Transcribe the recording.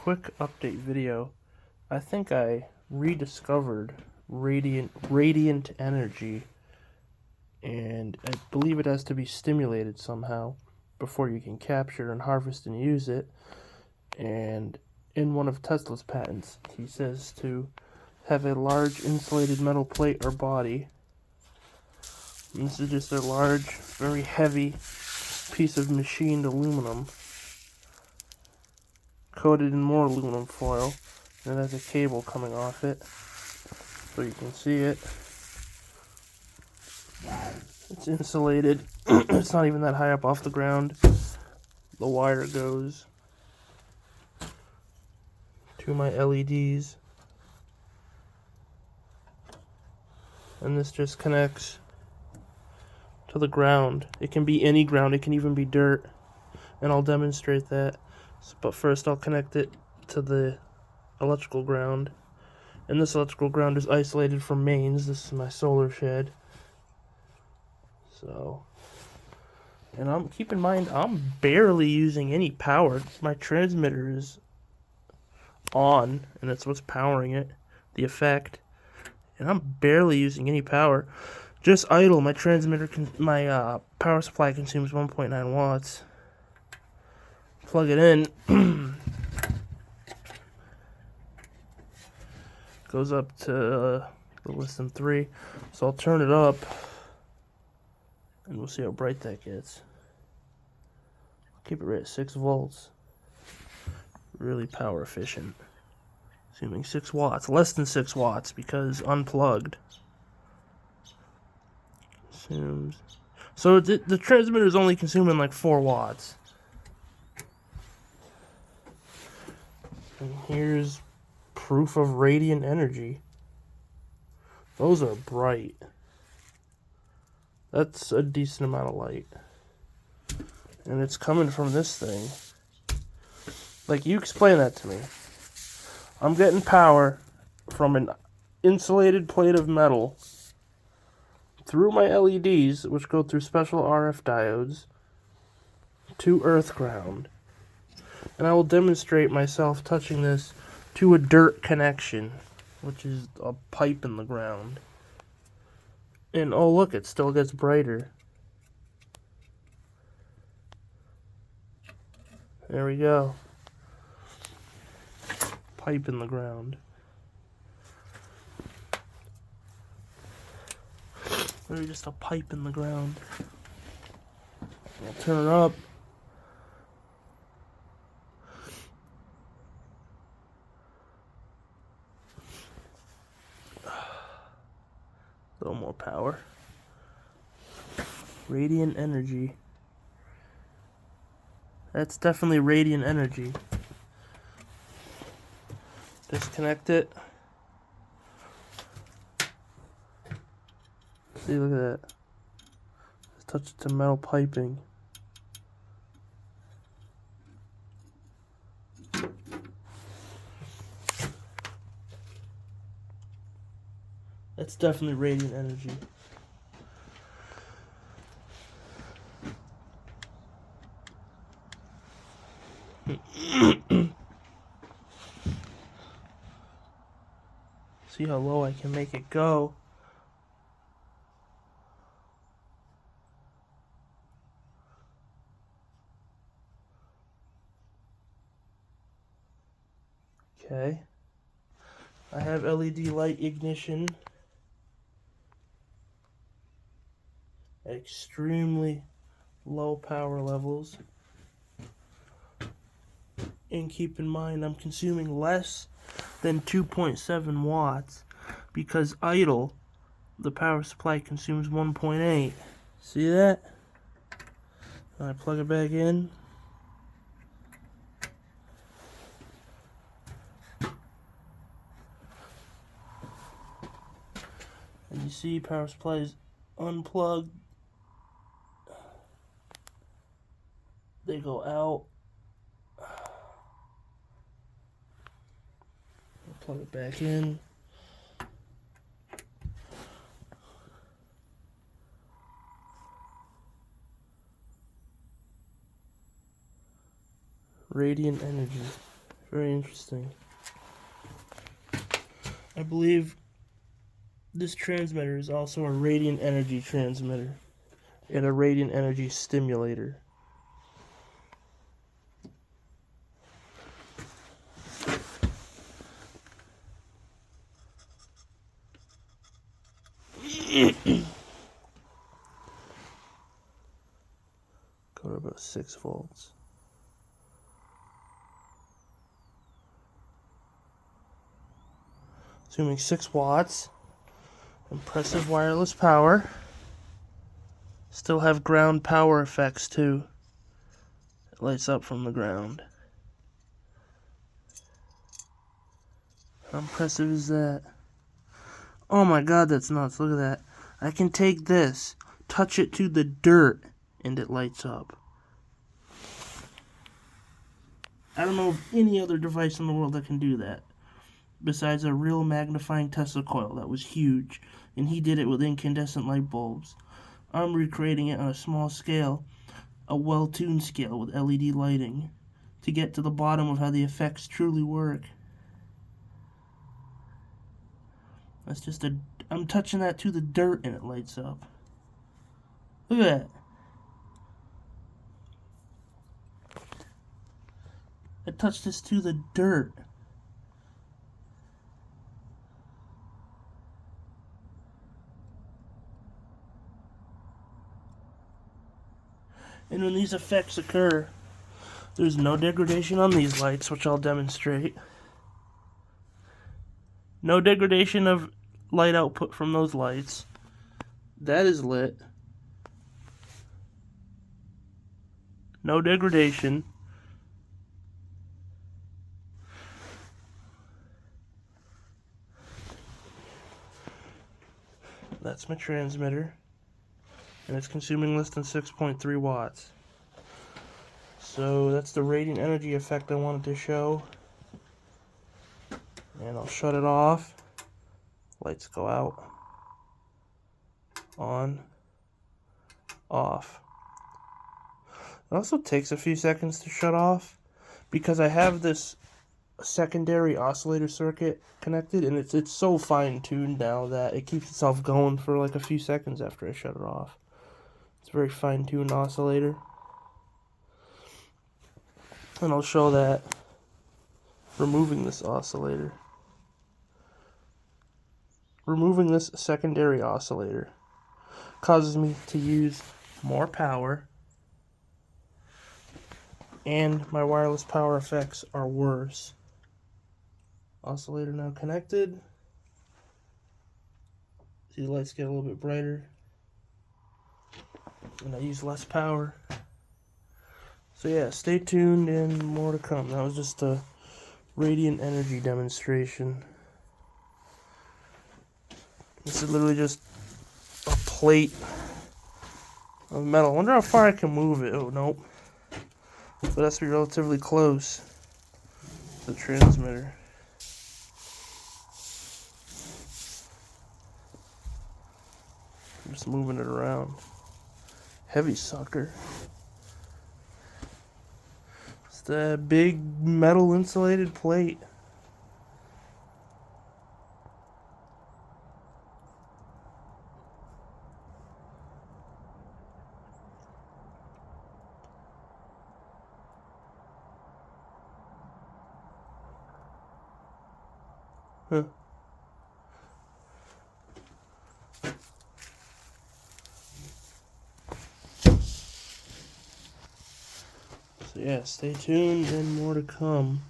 quick update video. I think I rediscovered radiant energy, and I believe it has to be stimulated somehow before you can capture and harvest and use it. And in one of Tesla's patents, he says to have a large insulated metal plate or body. And this is just a large, very heavy piece of machined aluminum coated in more aluminum foil, and it has a cable coming off it so you can see it. It's insulated. It's not even that high up off the ground. The wire goes to my LEDs, and this just connects to the ground. It can be any ground, it can even be dirt, and I'll demonstrate that. But first I'll connect it to the electrical ground, and this electrical ground is isolated from mains. This is my solar shed. So, and keep in mind, I'm barely using any power. My transmitter is on, and that's what's powering it, the effect, and I'm barely using any power. Just idle, my transmitter, my power supply consumes 1.9 watts. Plug it in. Goes up to less than 3. So I'll turn it up, and we'll see how bright that gets. Keep it right at 6 volts. Really power efficient. Assuming 6 watts. Less than 6 watts because unplugged. Consumes. So the transmitter is only consuming like 4 watts. And here's proof of radiant energy. Those are bright. That's a decent amount of light. And it's coming from this thing. Like, you explain that to me. I'm getting power from an insulated plate of metal through my LEDs, which go through special RF diodes, to earth ground. And I will demonstrate myself touching this to a dirt connection, which is a pipe in the ground. And oh look, it still gets brighter. There we go. Pipe in the ground. Literally just a pipe in the ground. I'll turn it up. A little more power. Radiant energy. That's definitely radiant energy. Disconnect it. See, look at that. Just touch it to metal piping. That's definitely radiant energy. See how low I can make it go. Okay. I have LED light ignition at extremely low power levels. And keep in mind, I'm consuming less than 2.7 watts because idle, the power supply consumes 1.8. See that? And I plug it back in. And you see power supply is unplugged. They go out. Plug it back in. Radiant energy. Very interesting. I believe this transmitter is also a radiant energy transmitter and a radiant energy stimulator. Go to about 6 volts. Assuming 6 watts. Impressive wireless power. Still have ground power effects too. It lights up from the ground. How impressive is that? Oh my god, that's nuts. Look at that. I can take this, touch it to the dirt, and it lights up. I don't know of any other device in the world that can do that, besides a real magnifying Tesla coil that was huge, and he did it with incandescent light bulbs. I'm recreating it on a small scale, a well-tuned scale with LED lighting, to get to the bottom of how the effects truly work. That's just I'm touching that to the dirt and it lights up. Look at that. I touched this to the dirt. And when these effects occur, there's no degradation on these lights, which I'll demonstrate. No degradation of light output from those lights. That is lit. No degradation. That's my transmitter. And it's consuming less than 6.3 watts. So that's the radiant energy effect I wanted to show. And I'll shut it off. Lights go out. On. Off. It also takes a few seconds to shut off because I have this secondary oscillator circuit connected, and it's so fine-tuned now that it keeps itself going for like a few seconds after I shut it off. It's a very fine-tuned oscillator. And I'll show that removing this oscillator. Removing this secondary oscillator causes me to use more power, and my wireless power effects are worse. Oscillator now connected. See the lights get a little bit brighter. And I use less power. So yeah, stay tuned and more to come. That was just a radiant energy demonstration. This is literally just a plate of metal. I wonder how far I can move it. Oh, nope. But it has to be relatively close to the transmitter. I'm just moving it around. Heavy sucker. It's that big metal insulated plate. Huh. So yeah, stay tuned and more to come.